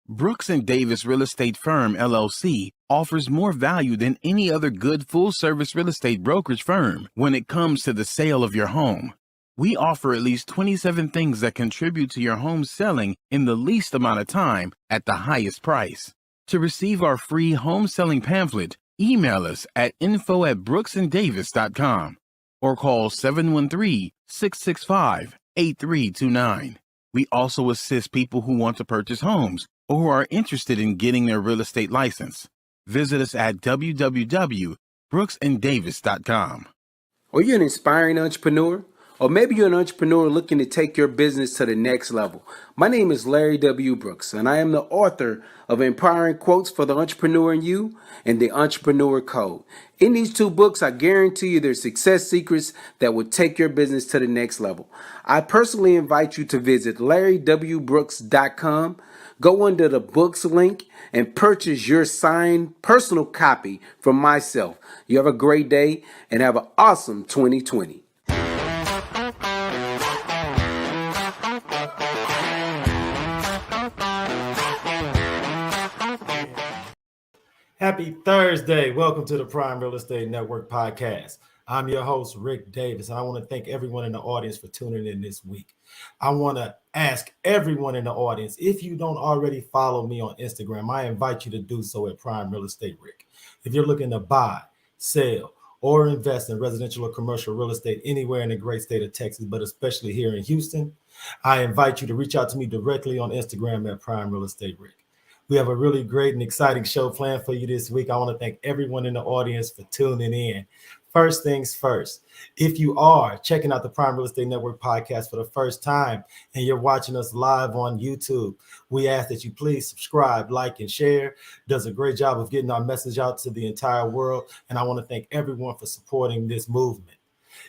Brooks and Davis Real Estate Firm, LLC, offers more value than any other good full-service real estate brokerage firm when it comes to the sale of your home. We offer at least 27 things that contribute to your home selling in the least amount of time at the highest price. To receive our free home selling pamphlet, email us at info@brooksanddavis.com or call 713-665-8329. We also assist people who want to purchase homes or who are interested in getting their real estate license. Visit us at www.brooksanddavis.com. Are you an inspiring entrepreneur? Or maybe you're an entrepreneur looking to take your business to the next level. My name is Larry W. Brooks, and I am the author of Empowering Quotes for the Entrepreneur in You and The Entrepreneur Code. In these two books, I guarantee you there's success secrets that will take your business to the next level. I personally invite you to visit LarryWBrooks.com. Go under the books link and purchase your signed personal copy from myself. You have a great day and have an awesome 2020. Happy Thursday. Welcome to the Prime Real Estate Network podcast. I'm your host, Ric Davis, and I want to thank everyone in the audience for tuning in this week. I want to ask everyone in the audience, if you don't already follow me on Instagram, I invite you to do so at Prime Real Estate Ric. If you're looking to buy, sell, or invest in residential or commercial real estate anywhere in the great state of Texas, but especially here in Houston, I invite you to reach out to me directly on Instagram at Prime Real Estate Ric. We have a really great and exciting show planned for you this week. I want to thank everyone in the audience for tuning in. First things first, if you are checking out the Prime Real Estate Network podcast for the first time and you're watching us live on YouTube, we ask that you please subscribe, like, and share. Does a great job of getting our message out to the entire world. And I want to thank everyone for supporting this movement.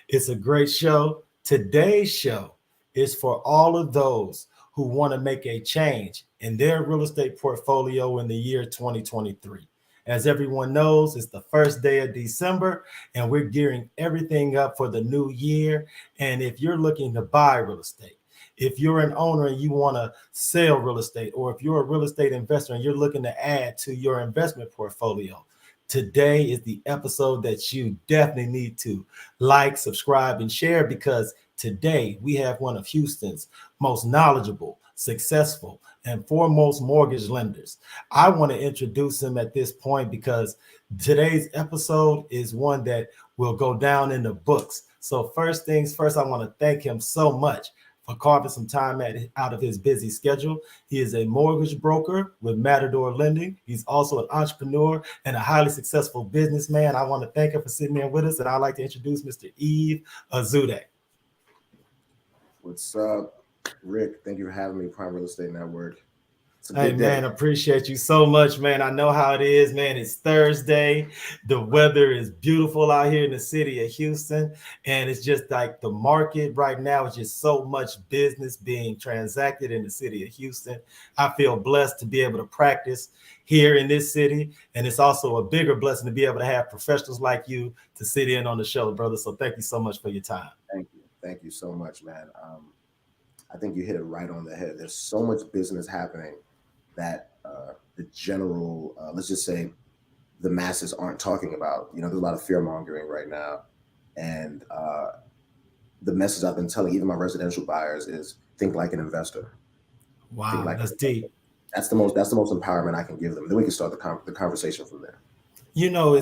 It's a great show. Today's show is for all of those who want to make a change in their real estate portfolio in the year 2023. As everyone knows, it's the first day of December, and we're gearing everything up for the new year. And if you're looking to buy real estate, if you're an owner and you want to sell real estate, or if you're a real estate investor and you're looking to add to your investment portfolio, today is the episode that you definitely need to like, subscribe, and share, because today we have one of Houston's most knowledgeable, successful, and foremost mortgage lenders. I want to introduce him at this point because today's episode is one that will go down in the books. So first things first, I want to thank him so much for carving some time out of his busy schedule. He is a mortgage broker with Matador Lending. He's also an entrepreneur and a highly successful businessman. I want to thank him for sitting there with us, and I'd like to introduce Mr. Yves Ozoude. What's up, Rick? Thank you for having me, Prime Real Estate Network. Hey, man, appreciate you so much, man. I know how it is, man. It's Thursday. The weather is beautiful out here in the city of Houston. And it's just like the market right now is just so much business being transacted in the city of Houston. I feel blessed to be able to practice here in this city. And it's also a bigger blessing to be able to have professionals like you to sit in on the show, brother. So thank you so much for your time. Thank you. Thank you so much, man. I think you hit it right on the head. There's so much business happening that the general, let's just say, the masses aren't talking about. You know, there's a lot of fear mongering right now, and the message I've been telling even my residential buyers is think like an investor. Wow, that's deep. That's the most empowerment I can give them. Then we can start the conversation from there. You know,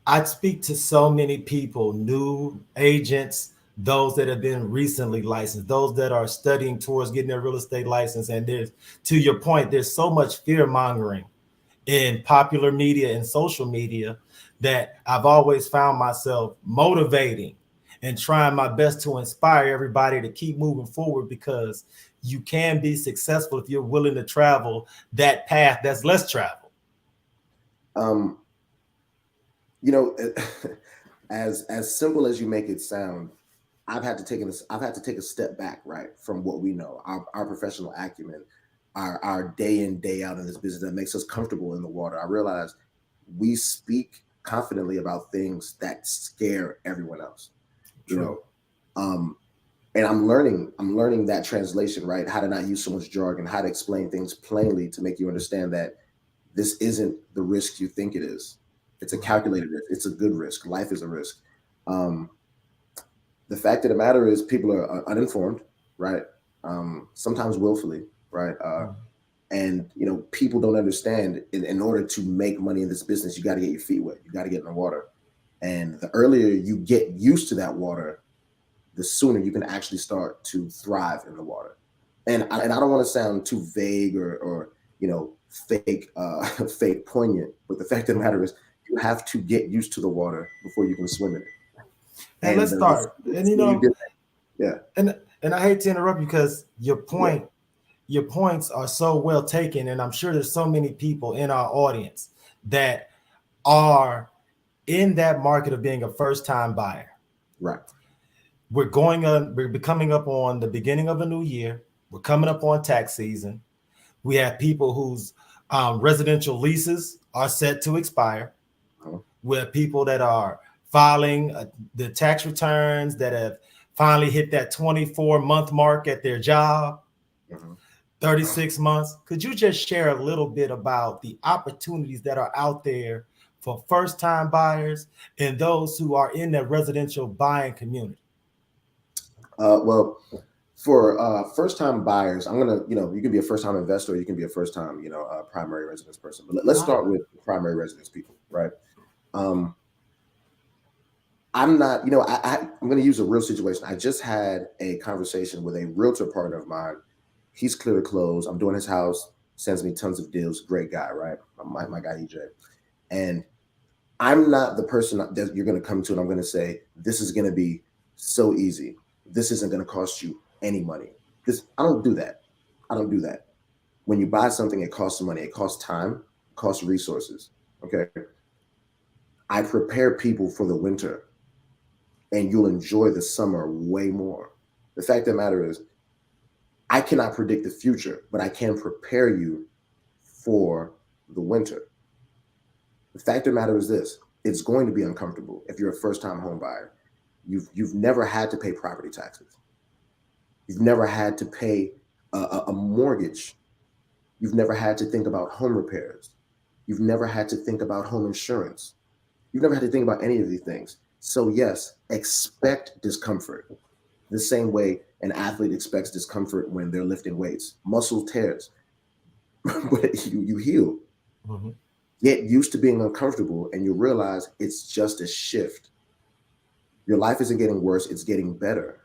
I speak to so many people, new agents, those that have been recently licensed, those that are studying towards getting their real estate license. And there's, to your point, there's so much fear mongering in popular media and social media that I've always found myself motivating and trying my best to inspire everybody to keep moving forward, because you can be successful if you're willing to travel that path that's less traveled. You know, as simple as you make it sound, I've had to take a step back, right, from what we know, our professional acumen, our day in, day out in this business that makes us comfortable in the water. I realize we speak confidently about things that scare everyone else. True. You know, And I'm learning that translation, right? How to not use so much jargon, how to explain things plainly to make you understand that this isn't the risk you think it is. It's a calculated risk. It's a good risk. Life is a risk. The fact of the matter is people are uninformed, right? Sometimes willfully, right? And people don't understand in order to make money in this business, you got to get your feet wet. You got to get in the water. And the earlier you get used to that water, the sooner you can actually start to thrive in the water. And I don't want to sound too vague or fake fake poignant, but the fact of the matter is you have to get used to the water before you can swim in it. And let's start. And yeah. And I hate to interrupt you because your points are so well taken, and I'm sure there's so many people in our audience that are in that market of being a first-time buyer. Right. We're coming up on the beginning of a new year. We're coming up on tax season. We have people whose residential leases are set to expire. We have people that are filing the tax returns that have finally hit that 24-month mark at their job, 36 months. Could you just share a little bit about the opportunities that are out there for first-time buyers and those who are in the residential buying community? Well, for first-time buyers, I'm gonna, you can be a first-time investor, or you can be a first-time, primary residence person. But let's start with primary residence people, right? I'm not, I'm going to use a real situation. I just had a conversation with a realtor partner of mine. He's clear to close. I'm doing his house, sends me tons of deals. Great guy, right? My guy, EJ. And I'm not the person that you're going to come to and I'm going to say, this is going to be so easy. This isn't going to cost you any money. Because I don't do that. I don't do that. When you buy something, it costs money. It costs time. It costs resources. Okay. I prepare people for the winter, and you'll enjoy the summer way more. The fact of the matter is, I cannot predict the future, but I can prepare you for the winter. The fact of the matter is this: it's going to be uncomfortable if you're a first-time home buyer. You've never had to pay property taxes. You've never had to pay a mortgage. You've never had to think about home repairs. You've never had to think about home insurance. You've never had to think about any of these things. So yes, expect discomfort. The same way an athlete expects discomfort when they're lifting weights. Muscle tears, but you heal. Mm-hmm. Get used to being uncomfortable, and you realize it's just a shift. Your life isn't getting worse, it's getting better.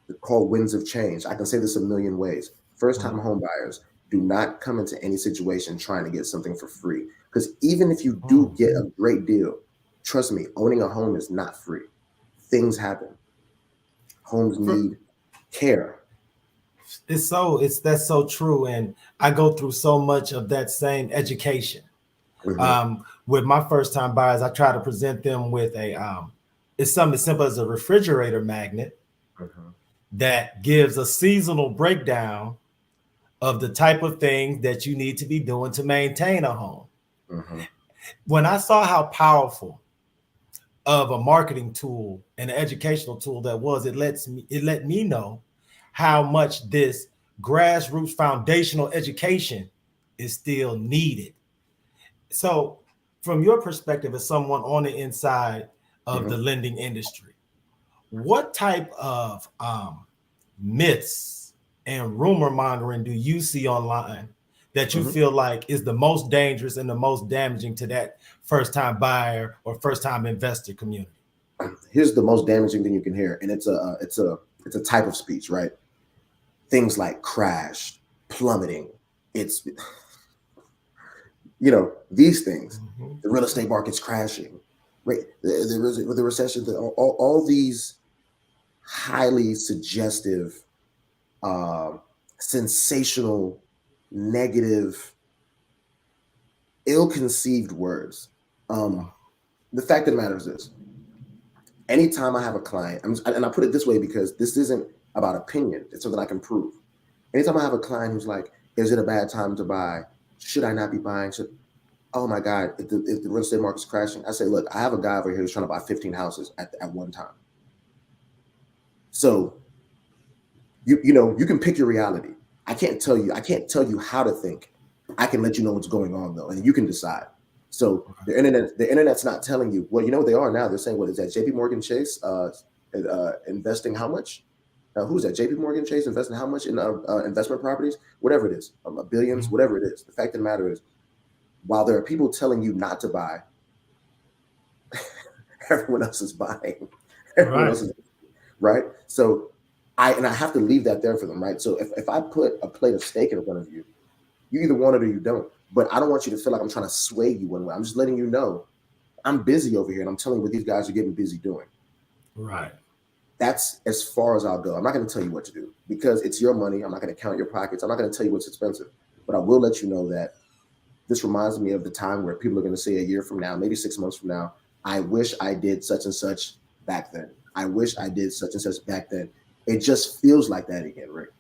They're called winds of change. I can say this a million ways. First-time home buyers, do not come into any situation trying to get something for free. Because even if you do get a great deal, trust me, owning a home is not free. Things happen. Homes need care. That's so true. And I go through so much of that same education. Mm-hmm. With my first-time buyers, I try to present them with it's something as simple as a refrigerator magnet that gives a seasonal breakdown of the type of things that you need to be doing to maintain a home. Mm-hmm. When I saw how powerful of a marketing tool and an educational tool that was, it let me know how much this grassroots foundational education is still needed. So from your perspective as someone on the inside of the lending industry, what type of myths and rumor mongering do you see online that you feel like is the most dangerous and the most damaging to that first-time buyer or first-time investor community? Here's the most damaging thing you can hear, and it's a type of speech, right? Things like crash, plummeting. It's these things. The real estate market's crashing, right? The recession, all these highly suggestive, sensational, negative, ill-conceived words. The fact of the matter is this: anytime I have a client, and I put it this way because this isn't about opinion, it's something I can prove. Anytime I have a client who's like, is it a bad time to buy? Should I not be buying? Oh my God, if the real estate market's crashing, I say, look, I have a guy over here who's trying to buy 15 houses at one time. So You can pick your reality. I can't tell you how to think. I can let you know what's going on though, and you can decide. So the internet's not telling you. Well, you know what they are now. They're saying, what is that? JP Morgan Chase investing how much? Who's that? JP Morgan Chase investing how much in investment properties? Whatever it is, billions, whatever it is. The fact of the matter is, while there are people telling you not to buy, everyone else is buying. Everyone else is right. So I have to leave that there for them, right? So if I put a plate of steak in front of you, you either want it or you don't. But I don't want you to feel like I'm trying to sway you one way. I'm just letting you know I'm busy over here, and I'm telling you what these guys are getting busy doing. Right. That's as far as I'll go. I'm not going to tell you what to do because it's your money. I'm not going to count your pockets. I'm not going to tell you what's expensive. But I will let you know that this reminds me of the time where people are going to say a year from now, maybe 6 months from now, I wish I did such and such back then. I wish I did such and such back then. It just feels like that again, Rick.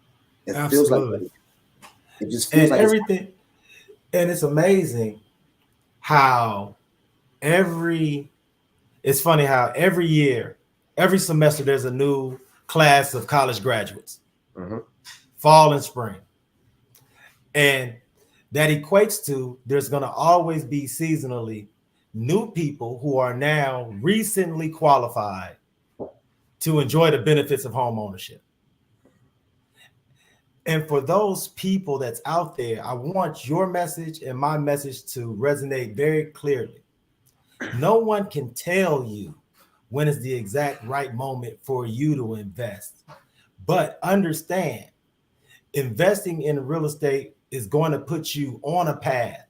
It Absolutely. feels like that again. It just feels like everything. And it's amazing how it's funny how every year, every semester, there's a new class of college graduates, fall and spring. And that equates to there's going to always be seasonally new people who are now recently qualified to enjoy the benefits of home ownership. And for those people that's out there, I want your message and my message to resonate very clearly. No one can tell you when is the exact right moment for you to invest. But understand, investing in real estate is going to put you on a path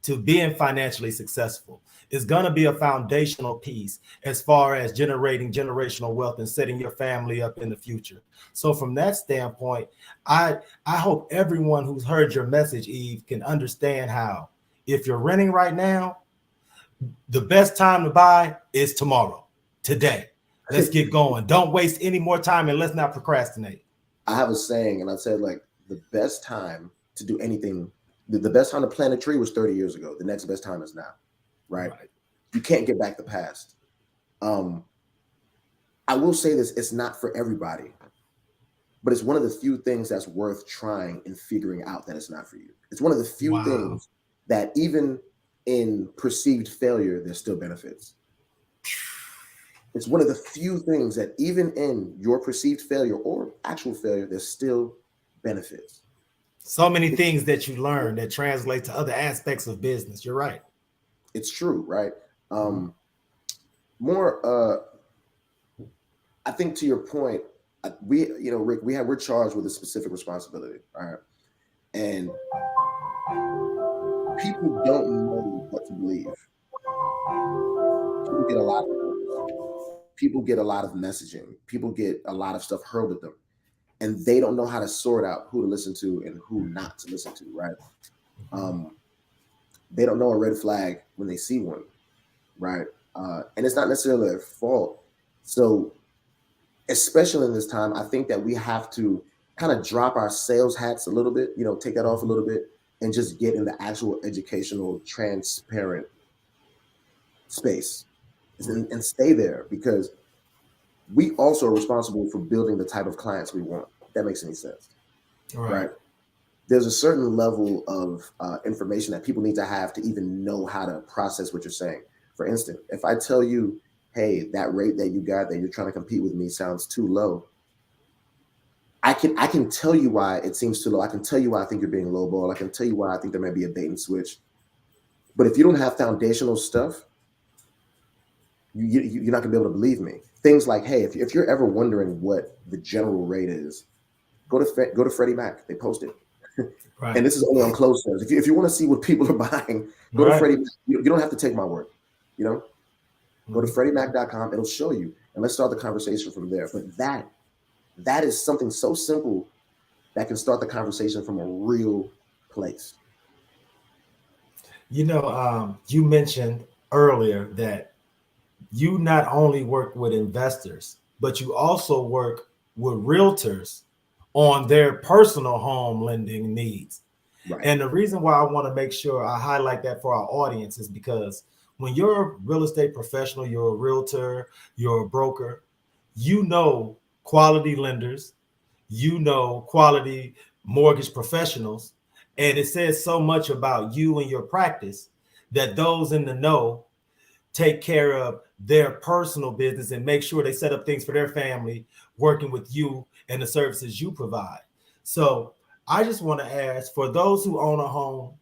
to being financially successful. It's going to be a foundational piece as far as generating generational wealth and setting your family up in the future. So from that standpoint, I hope everyone who's heard your message, Yves, can understand how if you're renting right now, the best time to buy is tomorrow, today. Let's get going. Don't waste any more time and let's not procrastinate. I have a saying, and I said, like, the best time to do anything, the best time to plant a tree was 30 years ago. The next best time is now, right? You can't get back the past. I will say this, it's not for everybody, but it's one of the few things that's worth trying and figuring out that it's not for you. It's one of the few things that even in perceived failure, there's still benefits. It's one of the few things that even in your perceived failure or actual failure, there's still benefits. So many things that you learn that translate to other aspects of business. You're right. It's true, right? I think to your point, Rick, we're charged with a specific responsibility, all right? And people don't know what to believe. People get a lot of messaging. People get a lot of stuff hurled at them, and they don't know how to sort out who to listen to and who not to listen to, right? They don't know a red flag when they see one, right? And it's not necessarily their fault. So especially in this time, I think that we have to kind of drop our sales hats a little bit, take that off a little bit and just get in the actual educational, transparent space and stay there, because we also are responsible for building the type of clients we want. If that makes any sense, right? There's a certain level of information that people need to have to even know how to process what you're saying. For instance, if I tell you, hey, that rate that you got that you're trying to compete with me sounds too low, I can tell you why it seems too low. I can tell you why I think you're being lowball. I can tell you why I think there may be a bait and switch. But if you don't have foundational stuff, you're not gonna be able to believe me. Things like, hey, if you're ever wondering what the general rate is, go to Freddie Mac. They post it. Right. And this is only on closed sales. If you want to see what people are buying, go to Freddie Mac. You don't have to take my word. Go to FreddieMac.com. It'll show you, and let's start the conversation from there. But that is something so simple that can start the conversation from a real place. You mentioned earlier that you not only work with investors, but you also work with realtors on their personal home lending needs. Right. And the reason why I want to make sure I highlight that for our audience is because when you're a real estate professional, you're a realtor, you're a broker, quality lenders, quality mortgage professionals. And it says so much about you and your practice that those in the know take care of their personal business and make sure they set up things for their family, working with you and the services you provide. So I just want to ask, for those who own a home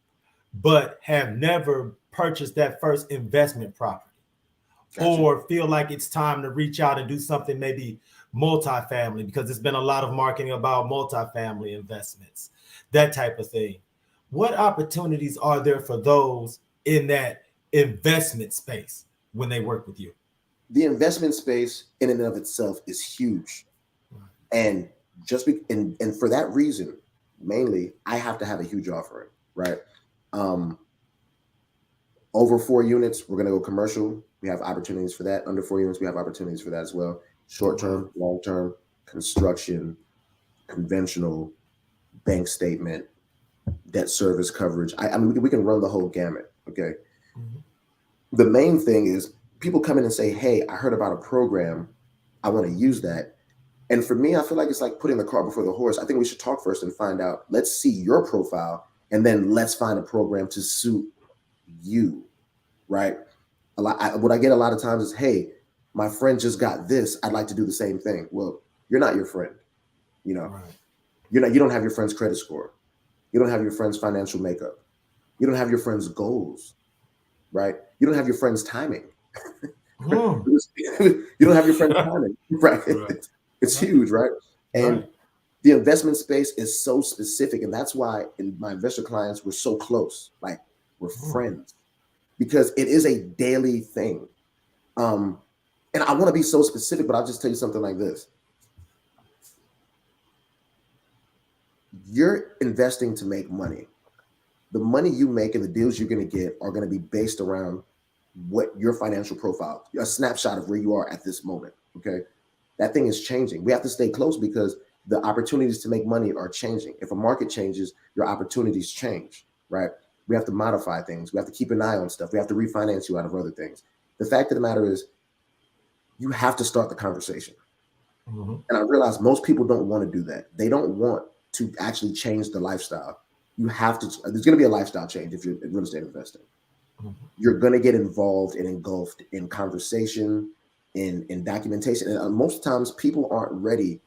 but have never purchased that first investment property, Gotcha. or feel like it's time to reach out and do something maybe multifamily, because there's been a lot of marketing about multifamily investments, that type of thing. What opportunities are there for those in that investment space when they work with you? The investment space in and of itself is huge. And and for that reason, mainly, I have to have a huge offering, right? Over 4 units, we're going to go commercial. We have opportunities for that. Under 4 units, we have opportunities for that as well. Short-term, long-term, construction, conventional, bank statement, debt service coverage. I mean, we can run the whole gamut, okay? Mm-hmm. The main thing is people come in and say, hey, I heard about a program. I want to use that. And for me, I feel like it's like putting the cart before the horse. I think we should talk first and find out. Let's see your profile, and then let's find a program to suit you, right? What I get a lot of times is, hey, my friend just got this. I'd like to do the same thing. Well, you're not your friend. You know, right. You don't have your friend's credit score. You don't have your friend's financial makeup. You don't have your friend's goals, right? You don't have your friend's timing. You don't have your friend's timing, right? It's huge, right? And the investment space is so specific. And that's why in my investor clients, we're so close. Like, we're friends, because it is a daily thing. And I want to be so specific, but I'll just tell you something like this. You're investing to make money. The money you make and the deals you're going to get are going to be based around what your financial profile, a snapshot of where you are at this moment. Okay. That thing is changing. We have to stay close because the opportunities to make money are changing. If a market changes, your opportunities change, right? We have to modify things. We have to keep an eye on stuff. We have to refinance you out of other things. The fact of the matter is, you have to start the conversation. Mm-hmm. And I realize most people don't want to do that. They don't want to actually change the lifestyle. You have to, there's going to be a lifestyle change if you're in real estate investing. Mm-hmm. You're going to get involved and engulfed in conversation, in documentation. And most times people aren't ready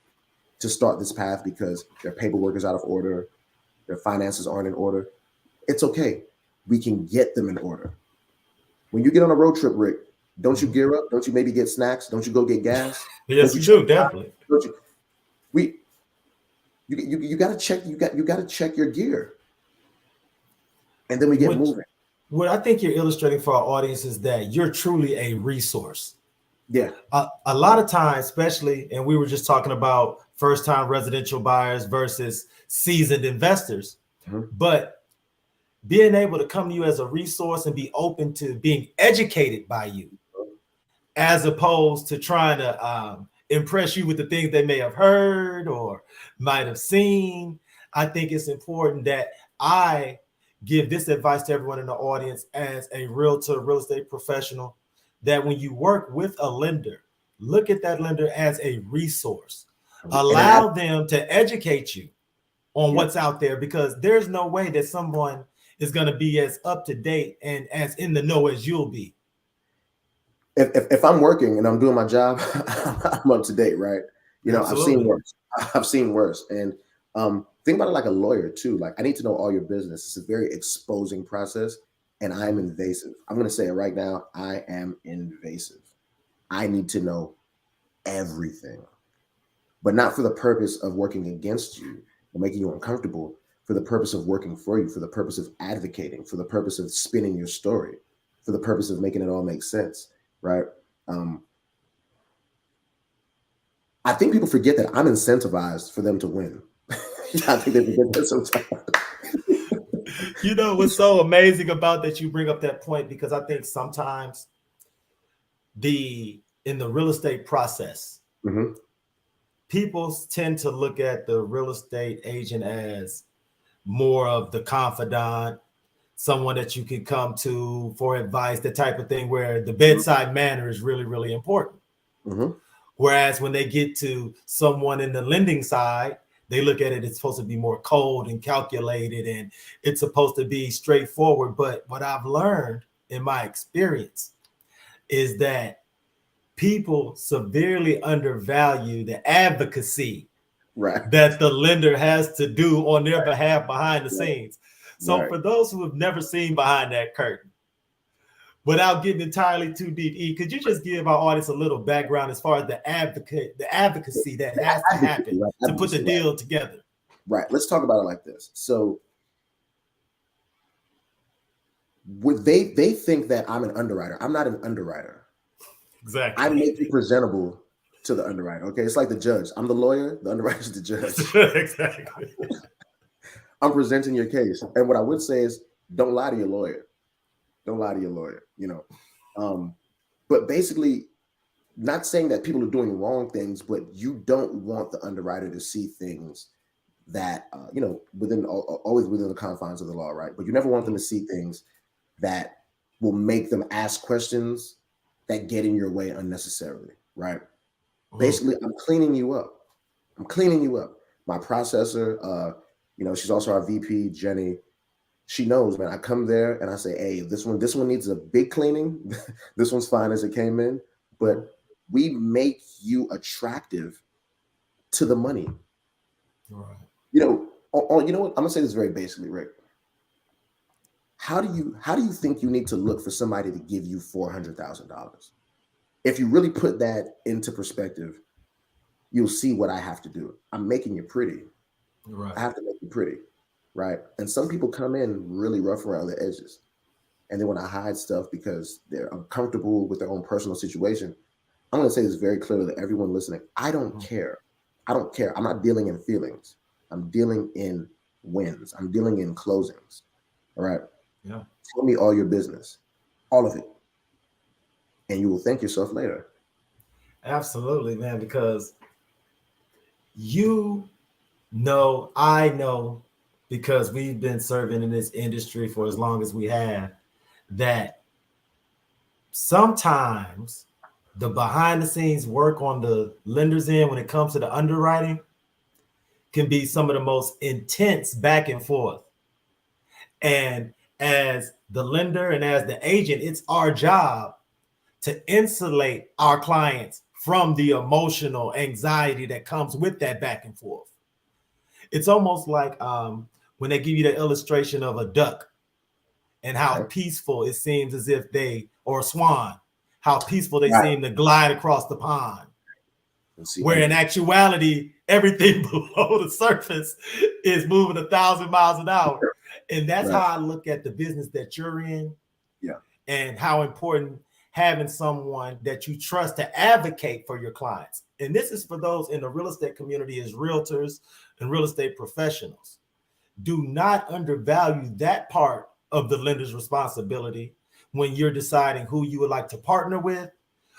to start this path because their paperwork is out of order, their finances aren't in order. It's okay. We can get them in order. When you get on a road trip, Rick, don't you gear up? Don't you maybe get snacks? Don't you go get gas? Yes, you do, definitely. Don't you? You got to check. You got to check your gear, and then we get moving. What I think you're illustrating for our audience is that you're truly a resource. Yeah. A lot of times, especially, and we were just talking about first-time residential buyers versus seasoned investors, but being able to come to you as a resource and be open to being educated by you, as opposed to trying to impress you with the things they may have heard or might have seen. I think it's important that I give this advice to everyone in the audience as a realtor, real estate professional, that when you work with a lender, look at that lender as a resource. Allow them to educate you on what's out there, because there's no way that someone is going to be as up to date and as in the know as you'll be. If I'm working and I'm doing my job, I'm up to date, right? You know, Absolutely. I've seen worse. And think about it like a lawyer too. Like, I need to know all your business. It's a very exposing process, and I'm invasive. I'm going to say it right now. I am invasive. I need to know everything, but not for the purpose of working against you or making you uncomfortable, for the purpose of working for you, for the purpose of advocating, for the purpose of spinning your story, for the purpose of making it all make sense. Right. I think people forget that I'm incentivized for them to win. I think they forget that sometimes. You know what's so amazing about that you bring up that point, because I think sometimes in the real estate process, people tend to look at the real estate agent as more of the confidant, someone that you can come to for advice, the type of thing where the bedside manner is really, really important. Whereas when they get to someone in the lending side, they look at it, it's supposed to be more cold and calculated, and it's supposed to be straightforward. But what I've learned in my experience is that people severely undervalue the advocacy that the lender has to do on their behalf behind the scenes. So for those who have never seen behind that curtain, without getting entirely too deep, E, could you just give our audience a little background as far as the advocacy that has to happen to put the deal together? Right. Let's talk about it like this. So they think that I'm an underwriter. I'm not an underwriter. Exactly. I make you presentable to the underwriter. Okay. It's like the judge. I'm the lawyer. The underwriter is the judge. Exactly. I'm presenting your case. And what I would say is don't lie to your lawyer. Don't lie to your lawyer, but basically not saying that people are doing wrong things, but you don't want the underwriter to see things that, always within the confines of the law, right? But you never want them to see things that will make them ask questions that get in your way unnecessarily, right? Basically, I'm cleaning you up. My processor, she's also our VP, Jenny. She knows, man. I come there and I say, hey, this one needs a big cleaning. This one's fine as it came in, but we make you attractive to the money. Right. You know what? I'm gonna say this very basically, Rick. How do you think you need to look for somebody to give you $400,000? If you really put that into perspective, you'll see what I have to do. I'm making you pretty. Right. I have to make you pretty. Right. And some people come in really rough around the edges and they want to hide stuff because they're uncomfortable with their own personal situation. I'm going to say this very clearly to everyone listening. I don't care. I'm not dealing in feelings. I'm dealing in wins. I'm dealing in closings. All right. Yeah. Tell me all your business, all of it. And you will thank yourself later. Absolutely, man, because I know, because we've been serving in this industry for as long as we have, that sometimes the behind the scenes work on the lender's end when it comes to the underwriting can be some of the most intense back and forth. And as the lender and as the agent, it's our job to insulate our clients from the emotional anxiety that comes with that back and forth. It's almost like when they give you the illustration of a duck and how peaceful it seems as if or a swan, how peaceful they seem to glide across the pond. Where in actuality, everything below the surface is moving 1,000 miles an hour. And that's how I look at the business that you're in. Yeah. And how important having someone that you trust to advocate for your clients. And this is for those in the real estate community as realtors and real estate professionals. Do not undervalue that part of the lender's responsibility when you're deciding who you would like to partner with,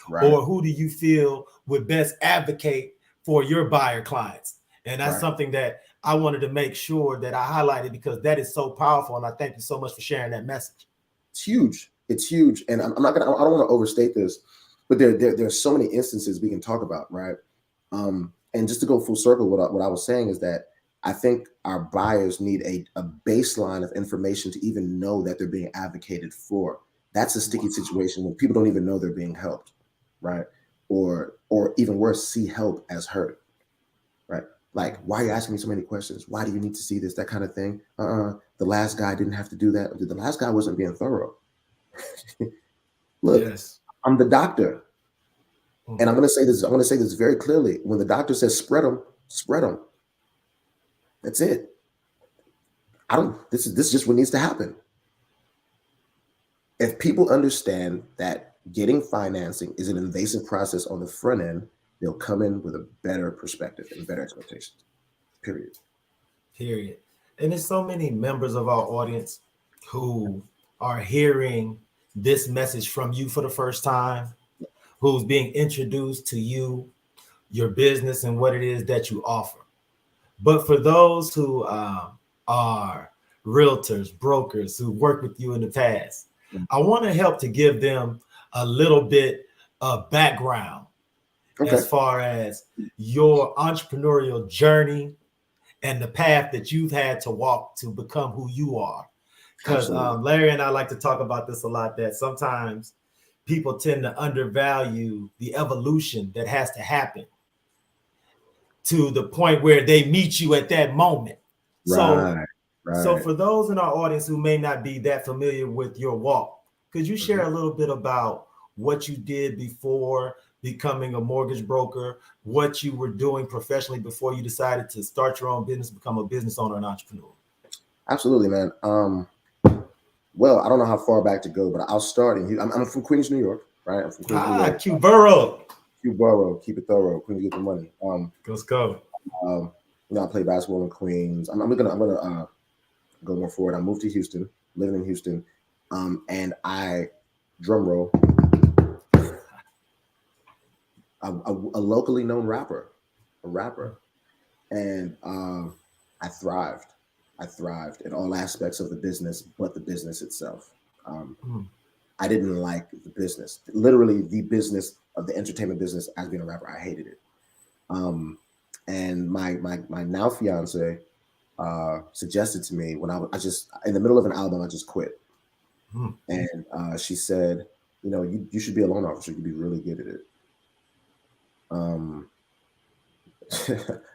or who do you feel would best advocate for your buyer clients. And that's something that I wanted to make sure that I highlighted, because that is so powerful. And I thank you so much for sharing that message. It's huge. It's huge. And I don't want to overstate this, but there's so many instances we can talk about, right? And just to go full circle, what I was saying is that I think our buyers need a baseline of information to even know that they're being advocated for. That's a sticky situation when people don't even know they're being helped, right? Or even worse, see help as hurt, right? Like, why are you asking me so many questions? Why do you need to see this? That kind of thing. The last guy didn't have to do that. The last guy wasn't being thorough. Look, I'm the doctor. And I'm going to say this very clearly. When the doctor says spread them, spread them. That's it. This is just what needs to happen. If people understand that getting financing is an invasive process on the front end, they'll come in with a better perspective and better expectations. Period. And there's so many members of our audience who are hearing this message from you for the first time, who's being introduced to you, your business, and what it is that you offer. But for those who are realtors, brokers, who worked with you in the past, I want to help to give them a little bit of background as far as your entrepreneurial journey and the path that you've had to walk to become who you are. Because Absolutely. Larry and I like to talk about this a lot, that sometimes people tend to undervalue the evolution that has to happen to the point where they meet you at that moment. So, Right. so Right. for those in our audience who may not be that familiar with your walk, could you share a little bit about what you did before becoming a mortgage broker, what you were doing professionally before you decided to start your own business, become a business owner and entrepreneur? Absolutely, man. Well, I don't know how far back to go, but I'll start in. I'm from Queens, New York, right? I'm from Queens, New York. Q Borough. Q Borough, keep it thorough. Queens get the money. Let's go. I play basketball in Queens. I'm gonna go more forward. I moved to Houston, living in Houston, and I drum roll a locally known rapper, and I thrived. I thrived in all aspects of the business, but the business itself. I didn't like the business, literally the business of the entertainment business as being a rapper. I hated it. And my now fiance suggested to me when I just in the middle of an album, I just quit. And she said, you should be a loan officer. You'd be really good at it. I'm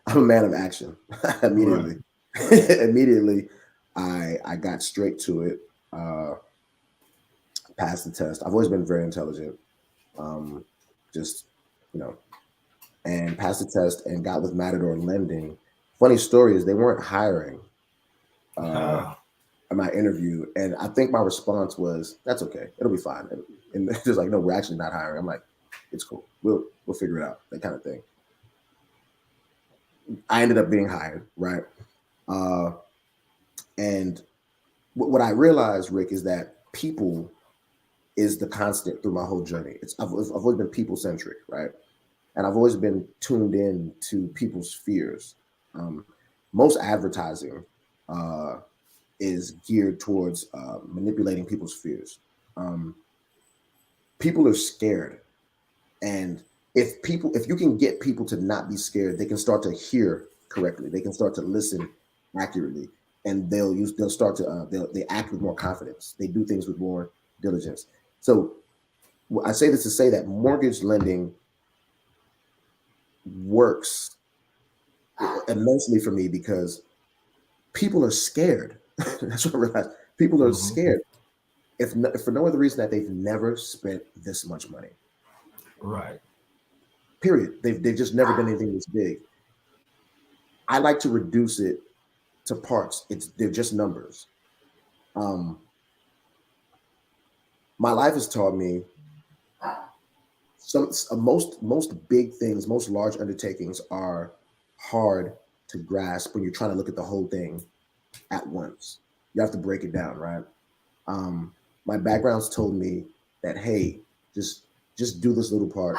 a man of action. Immediately. Right. Immediately, I got straight to it. Passed the test. I've always been very intelligent. And passed the test and got with Matador Lending. Funny story is they weren't hiring in my interview, and I think my response was, "That's okay, it'll be fine." And they're just like, "No, we're actually not hiring." I'm like, "It's cool. We'll figure it out." That kind of thing. I ended up being hired, right? And what I realized, Rick, is that people is the constant through my whole journey. I've always been people centric, right? And I've always been tuned in to people's fears. Most advertising is geared towards manipulating people's fears. People are scared, and if you can get people to not be scared, they can start to hear correctly. They can start to listen accurately, and they'll act with more confidence. They do things with more diligence. So I say this to say that mortgage lending works immensely for me because people are scared. That's what I realized. People are scared. If for no other reason that they've never spent this much money. Right. Period. They've just never done anything this big. I like to reduce it to parts. They're just numbers. My life has taught me most big things, most large undertakings are hard to grasp when you're trying to look at the whole thing at once. You have to break it down, right? My background's told me that, hey, just do this little part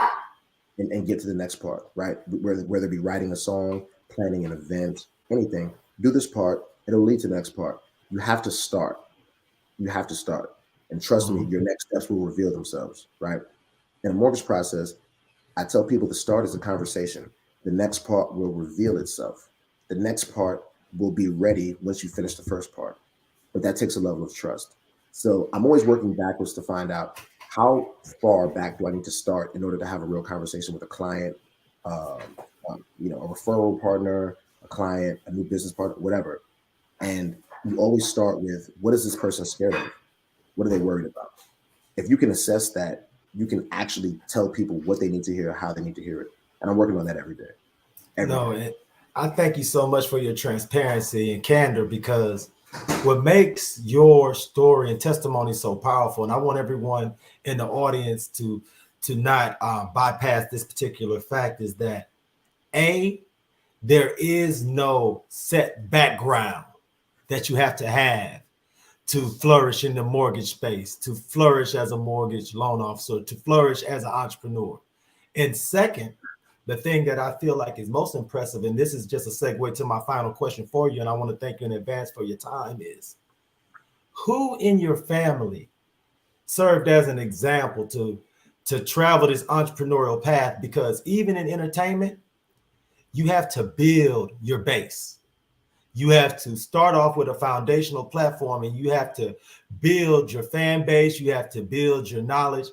and get to the next part, right? Whether it be writing a song, planning an event, anything, do this part, it'll lead to the next part. You have to start. And trust me, your next steps will reveal themselves, right? In a mortgage process, I tell people the start is a conversation. The next part will reveal itself. The next part will be ready once you finish the first part. But that takes a level of trust. So I'm always working backwards to find out how far back do I need to start in order to have a real conversation with a client, a referral partner, a client, a new business partner, whatever. And you always start with, what is this person scared of? What are they worried about? If you can assess that, you can actually tell people what they need to hear, how they need to hear it. And I'm working on that every day. And I thank you so much for your transparency and candor, because what makes your story and testimony so powerful, and I want everyone in the audience to not bypass this particular fact, is that there is no set background that you have to flourish in the mortgage space, to flourish as a mortgage loan officer, to flourish as an entrepreneur. And second, the thing that I feel like is most impressive, and this is just a segue to my final question for you, and I want to thank you in advance for your time, is who in your family served as an example to travel this entrepreneurial path? Because even in entertainment, you have to build your base. You have to start off with a foundational platform, and you have to build your fan base. You have to build your knowledge.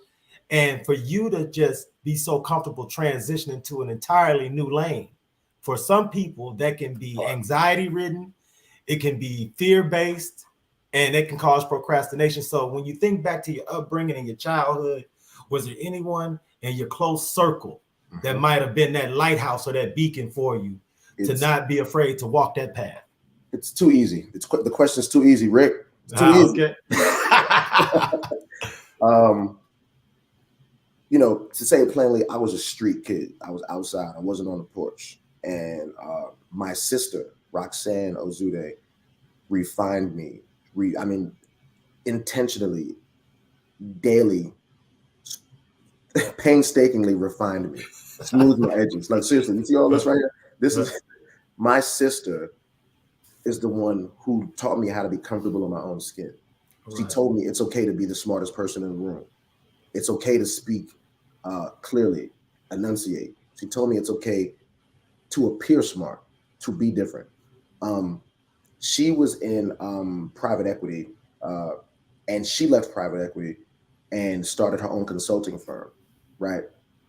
And for you to just be so comfortable transitioning to an entirely new lane, for some people, that can be anxiety ridden, it can be fear based, and it can cause procrastination. So when you think back to your upbringing and your childhood, was there anyone in your close circle that might have been that lighthouse or that beacon for you to not be afraid to walk that path? It's too easy. The question's too easy, Rick. It's too easy. Okay. You know, to say it plainly, I was a street kid. I was outside. I wasn't on the porch. And my sister, Roxanne Ozoude, refined me. Intentionally, daily, painstakingly refined me, smoothed my edges. Like, seriously, you see all this right here? This is my sister is the one who taught me how to be comfortable in my own skin. She told me it's okay to be the smartest person in the room. It's okay to speak clearly, enunciate. She told me it's okay to appear smart, to be different. She was in private equity, and she left private equity and started her own consulting firm. Right?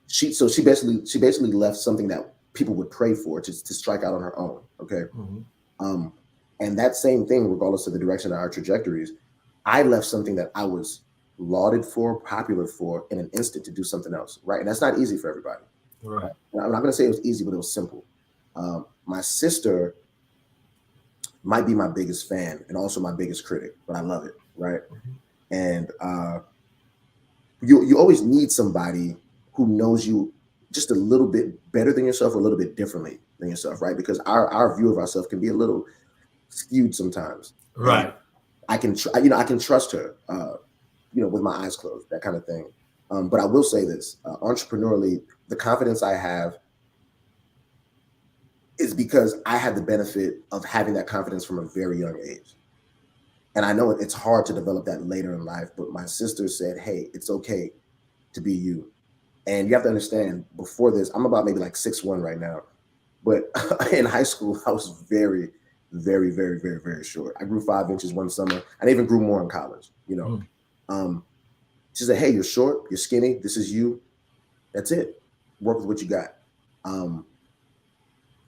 She basically left something that people would pray for to strike out on her own. Okay. And that same thing, regardless of the direction of our trajectories, I left something that I was lauded for, popular for, in an instant to do something else, right? And that's not easy for everybody. Right. I'm not going to say it was easy, but it was simple. My sister might be my biggest fan and also my biggest critic, but I love it, right? And you always need somebody who knows you just a little bit better than yourself or a little bit differently than yourself, right? Because our view of ourselves can be a little skewed sometimes. Right. And I can trust her, with my eyes closed, that kind of thing. But I will say this, entrepreneurially, the confidence I have is because I had the benefit of having that confidence from a very young age. And I know it's hard to develop that later in life, but my sister said, hey, it's okay to be you. And you have to understand, before this, I'm about maybe like 6'1" right now. But in high school, I was very, very, very, very, very short. I grew 5 inches one summer. I even grew more in college, She said, hey, you're short, you're skinny, this is you. That's it. Work with what you got.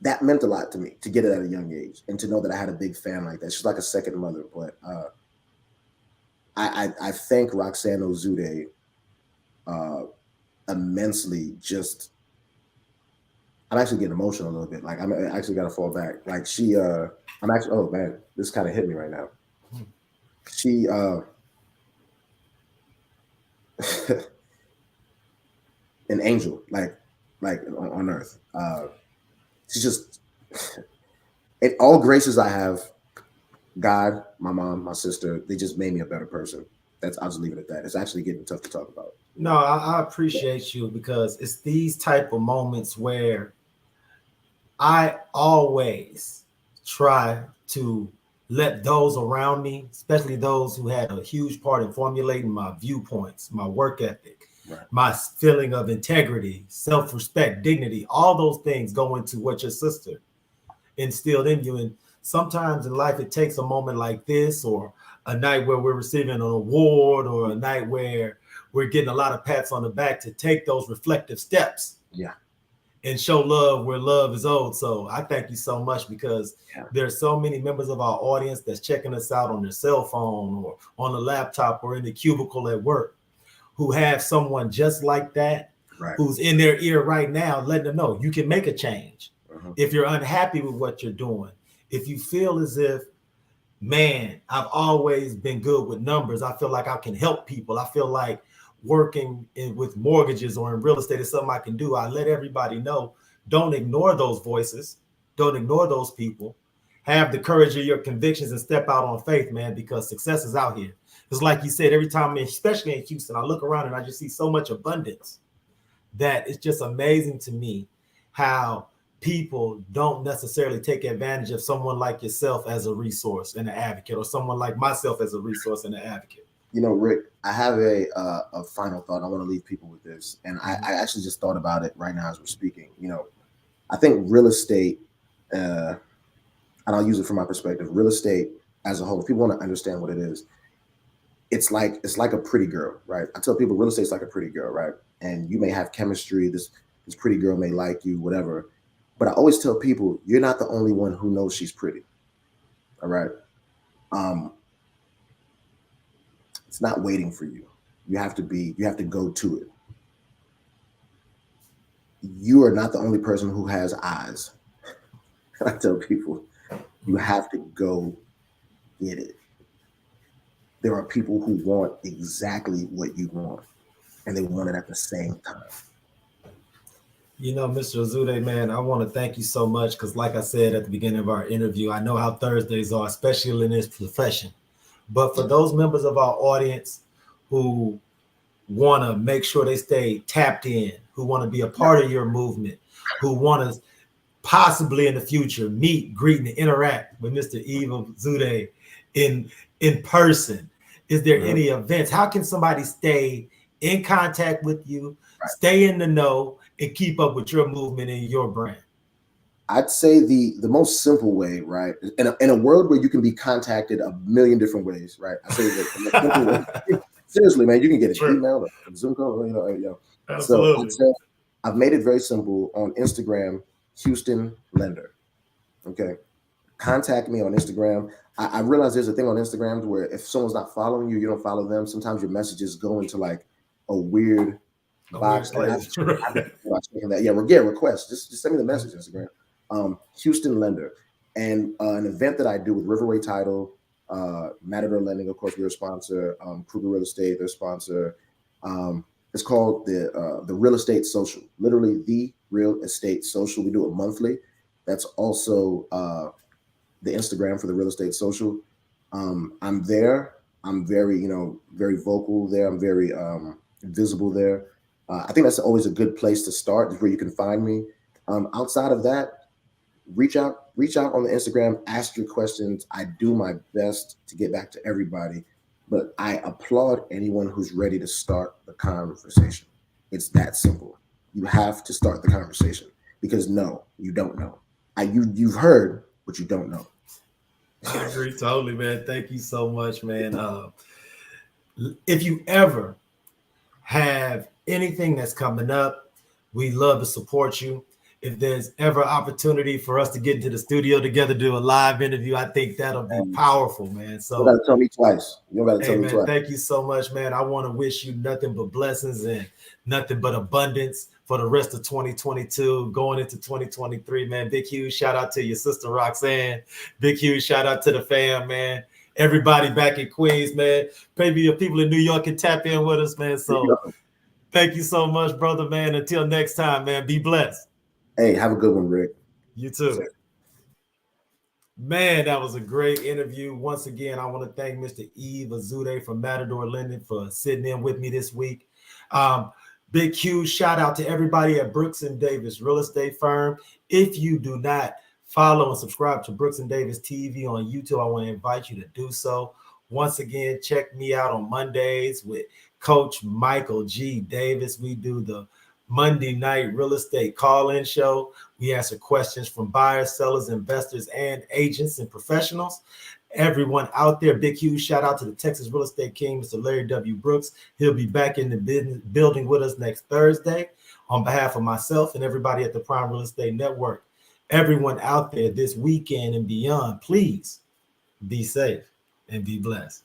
That meant a lot to me to get it at a young age and to know that I had a big fan like that. She's like a second mother. But I thank Roxanne Ozoude immensely. I'm actually getting emotional a little bit. Like, I'm actually got to fall back. Like, oh man, this kind of hit me right now. She, an angel, like on earth. She's just, all graces I have, God, my mom, my sister, they just made me a better person. I'll just leave it at that. It's actually getting tough to talk about. No, I appreciate you, because it's these type of moments where I always try to let those around me, especially those who had a huge part in formulating my viewpoints, my work ethic, my feeling of integrity, self-respect, dignity, all those things go into what your sister instilled in you. And sometimes in life, it takes a moment like this, or a night where we're receiving an award, or a night where we're getting a lot of pats on the back, to take those reflective steps. Yeah. And show love where love is owed. So I thank you so much, because there's so many members of our audience that's checking us out on their cell phone or on the laptop or in the cubicle at work, who have someone just like that, who's in their ear right now, letting them know you can make a change. If you're unhappy with what you're doing, if you feel as if, man, I've always been good with numbers, I feel like I can help people, I feel like working with mortgages or in real estate is something I can do, I let everybody know, don't ignore those voices, don't ignore those people, have the courage of your convictions and step out on faith, man, because success is out here. It's like you said, every time, especially in Houston, I look around and I just see so much abundance that it's just amazing to me how people don't necessarily take advantage of someone like yourself as a resource and an advocate, or someone like myself as a resource and an advocate. Rick, I have a final thought. I want to leave people with this. And I actually just thought about it right now as we're speaking. I think real estate, I and I'll use it from my perspective, real estate as a whole, if people want to understand what it is, it's like a pretty girl, right? I tell people real estate's like a pretty girl, right? And you may have chemistry, this pretty girl may like you, whatever. But I always tell people, you're not the only one who knows she's pretty. All right. It's not waiting for you. You have to go to it. You are not the only person who has eyes. I tell people, you have to go get it. There are people who want exactly what you want, and they want it at the same time. You know, Mr. Ozoude, man, I want to thank you so much because, like I said at the beginning of our interview, I know how Thursdays are, especially in this profession. But for those members of our audience who want to make sure they stay tapped in, who want to be a part of your movement, who want to possibly in the future meet, greet, and interact with Mr. Yves Ozoude in person, is there any events? How can somebody stay in contact with you, stay in the know, and keep up with your movement and your brand? I'd say the most simple way, right? In a world where you can be contacted a million different ways, right? I say that in a simple way. Seriously, man, you can get an email, a Zoom call, Absolutely. So I've made it very simple on Instagram, Houston Lender. Okay. Contact me on Instagram. I realize there's a thing on Instagram where if someone's not following you, you don't follow them. Sometimes your messages go into like a weird box. Request. Just send me the message, Instagram. Houston Lender. And an event that I do with Riverway Title, Matador Lending, of course, we're a sponsor. Kruger Real Estate, they're a sponsor. It's called the Real Estate Social. Literally, the Real Estate Social. We do it monthly. That's also the Instagram for the Real Estate Social. I'm there. I'm very, very vocal there. I'm very visible there. I think that's always a good place to start, is where you can find me. Outside of that, reach out on the Instagram, ask your questions. I do my best to get back to everybody, but I applaud anyone who's ready to start the conversation. It's that simple. You have to start the conversation, because no, you don't know. You've heard, but you don't know. I agree totally, man. Thank you so much, man. If you ever have anything that's coming up, we love to support you. If there's ever opportunity for us to get into the studio together, do a live interview, I think that'll be powerful, man. So you gotta tell me twice. You gotta tell me twice. Thank you so much, man. I want to wish you nothing but blessings and nothing but abundance for the rest of 2022, going into 2023, man. Big, huge shout out to your sister, Roxanne. Big, huge shout out to the fam, man. Everybody back in Queens, man. Maybe your people in New York can tap in with us, man. So thank you so much, brother, man. Until next time, man, be blessed. Hey, have a good one, Rick. You too. Man, that was a great interview. Once again, I want to thank Mr. Yves Ozoude from Matador Lending for sitting in with me this week. Big, huge shout out to everybody at Brooks & Davis Real Estate Firm. If you do not follow and subscribe to Brooks & Davis TV on YouTube, I want to invite you to do so. Once again, check me out on Mondays with Coach Michael G. Davis. We do the Monday night real estate call-in show. We answer questions from buyers, sellers, investors, and agents and professionals. Everyone out there, big, huge shout out to the Texas Real Estate King, Mr. Larry W. Brooks. He'll be back in the building with us next Thursday. On behalf of myself and everybody at the Prime Real Estate Network, everyone out there this weekend and beyond, please be safe and be blessed.